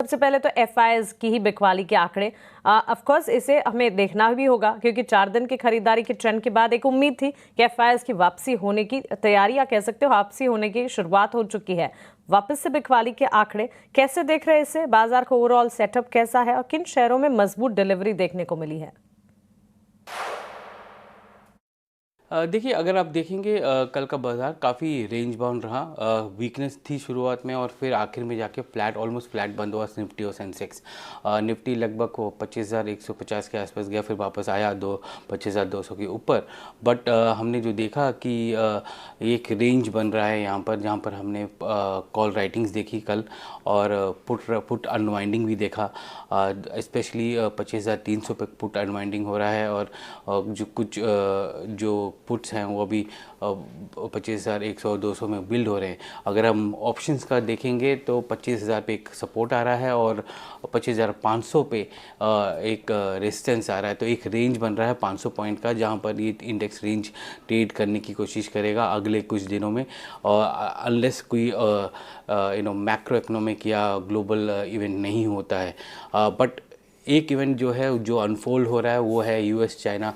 सबसे पहले तो एफआईआईज की ही बिकवाली के आंकड़े, ऑफ कोर्स इसे हमें देखना भी होगा क्योंकि 4 दिन की खरीदारी के ट्रेंड के बाद एक उम्मीद थी कि एफआईआईज की वापसी होने की तैयारी, या कह सकते हो वापसी होने की शुरुआत हो चुकी है। वापस से बिकवाली के आंकड़े कैसे देख रहे हैं इसे, बाजार का ओवरऑल सेटअप कैसा है और किन शेयरों में मजबूत डिलीवरी देखने को मिली है? देखिए, अगर आप देखेंगे कल का बाज़ार काफ़ी रेंज बाउंड रहा। वीकनेस थी शुरुआत में और फिर आखिर में जाके फ्लैट, ऑलमोस्ट फ्लैट बंद हुआ निफ्टी और सेंसेक्स। निफ्टी लगभग 25,150 के आसपास गया, फिर वापस आया 25,200 के ऊपर। बट हमने जो देखा कि एक रेंज बन रहा है यहाँ पर, जहाँ पर हमने कॉल राइटिंग्स देखी कल और पुट अनवाइंडिंग भी देखा। स्पेशली 25,300 पे पुट अनवाइंडिंग हो रहा है और जो कुछ जो पुट्स हैं वो अभी 25,100 200 में बिल्ड हो रहे हैं। अगर हम ऑप्शंस का देखेंगे तो 25,000 पे एक सपोर्ट आ रहा है और 25,500 पे एक रेजिस्टेंस आ रहा है। तो एक रेंज बन रहा है 500 पॉइंट का, जहां पर ये इंडेक्स रेंज ट्रेड करने की कोशिश करेगा अगले कुछ दिनों में, अनलेस कोई मैक्रो इकोनॉमिक या ग्लोबल इवेंट नहीं होता है। बट एक इवेंट जो है जो अनफोल्ड हो रहा है वो है यूएस चाइना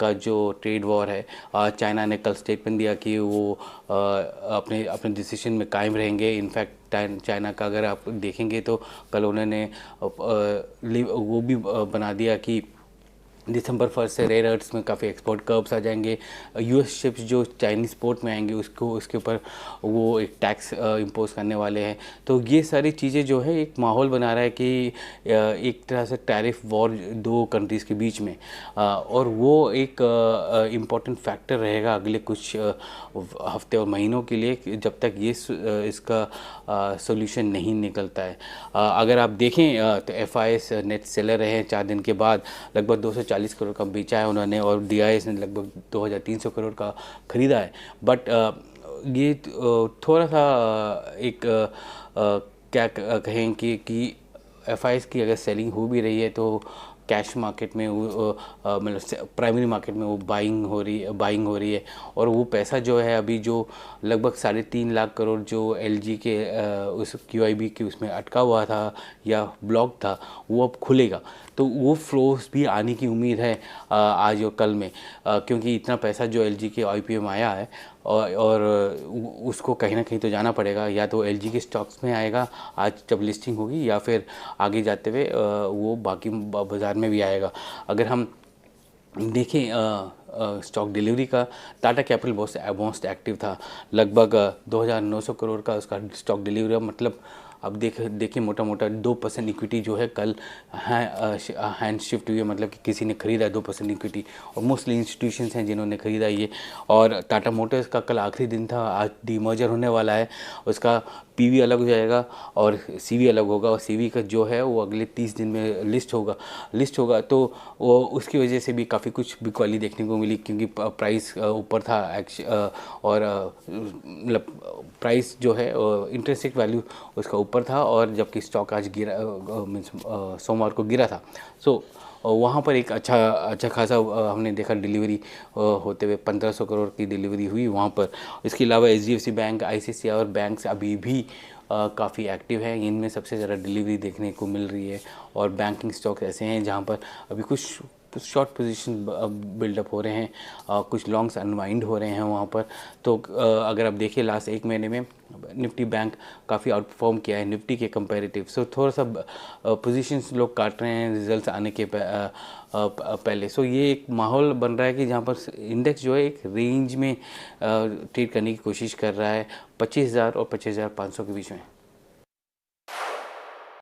का जो ट्रेड वॉर है। चाइना ने कल स्टेटमेंट दिया कि वो अपने अपने डिसीजन में कायम रहेंगे। इनफैक्ट चाइना का अगर आप देखेंगे तो कल उन्होंने वो भी बना दिया कि दिसंबर 1 से रेयर अर्थ्स में काफ़ी एक्सपोर्ट कर्व्स आ जाएंगे। यूएस शिप्स जो चाइनीज़ पोर्ट में आएंगे उसके ऊपर वो एक टैक्स इम्पोज करने वाले हैं। तो ये सारी चीज़ें जो है एक माहौल बना रहा है कि एक तरह से टैरिफ वॉर दो कंट्रीज़ के बीच में, और वो एक इम्पॉर्टेंट फैक्टर रहेगा अगले कुछ हफ्ते और महीनों के लिए, जब तक ये इसका सोल्यूशन नहीं निकलता है। अगर आप देखें तो एफआईआईएस नेट सेलर रहे हैं 4 दिन के बाद, लगभग 240 करोड़ का बेचा है उन्होंने और डीआईएस ने लगभग 2,300 करोड़ का खरीदा है। बट ये थोड़ा सा एक क्या कहें कि एफआईआईएस की अगर सेलिंग हो भी रही है तो कैश मार्केट में मतलब प्राइमरी मार्केट में वो बाइंग हो रही है और वो पैसा जो है अभी जो लगभग 3.5 लाख करोड़ जो एलजी के उस क्यूआईबी के उसमें अटका हुआ था या ब्लॉक था, वो अब खुलेगा। तो वो फ्लोस भी आने की उम्मीद है आज और कल में, क्योंकि इतना पैसा जो एलजी के आईपीओ में आया है और उसको कहीं ना कहीं तो जाना पड़ेगा, या तो एलजी के स्टॉक्स में आएगा आज जब लिस्टिंग होगी, या फिर आगे जाते हुए वो बाकी बाज़ार में भी आएगा। अगर हम देखें स्टॉक डिलीवरी का, टाटा कैपिटल बहुत मोस्ट एक्टिव था, लगभग 2,900 करोड़ का उसका स्टॉक डिलीवरी। मतलब अब देखिए मोटा मोटा 2% इक्विटी जो है कल हैंड शिफ्ट हुई है, मतलब कि किसी ने खरीदा 2% इक्विटी और मोस्टली इंस्टीट्यूशंस हैं जिन्होंने खरीदा ये। और टाटा मोटर्स का कल आखिरी दिन था, आज डीमर्जर होने वाला है, उसका पीवी अलग हो जाएगा और सीवी अलग होगा और सीवी का जो है वो अगले 30 दिन में लिस्ट होगा। तो वो उसकी वजह से भी काफ़ी कुछ बिकवाली देखने को मिली, क्योंकि प्राइस ऊपर था और मतलब प्राइस जो है इंटरेस्टिक वैल्यू उसका ऊपर था, और जबकि स्टॉक आज गिरा मीन्स सोमवार को गिरा था। सो वहाँ पर एक अच्छा खासा हमने देखा डिलीवरी होते हुए 1,500 करोड़ की डिलीवरी हुई वहाँ पर। इसके अलावा एचडीएफसी बैंक, आईसीआईसीआई और बैंक्स अभी भी काफ़ी एक्टिव है, इनमें सबसे ज़्यादा डिलीवरी देखने को मिल रही है। और बैंकिंग स्टॉक्स ऐसे हैं जहाँ पर अभी कुछ शॉर्ट पोजीशन बिल्डअप हो रहे हैं, कुछ लॉन्ग्स अनवाइंड हो रहे हैं वहाँ पर। तो अगर आप देखिए लास्ट 1 महीने में निफ्टी बैंक काफ़ी आउटपरफॉर्म किया है निफ्टी के कंपैरेटिव। सो थोड़ा सा पोजीशंस लोग काट रहे हैं रिजल्ट्स आने के पहले। सो ये एक माहौल बन रहा है कि जहाँ पर इंडेक्स जो है एक रेंज में ट्रेड करने की कोशिश कर रहा है 25,000 और 25,500 के बीच में।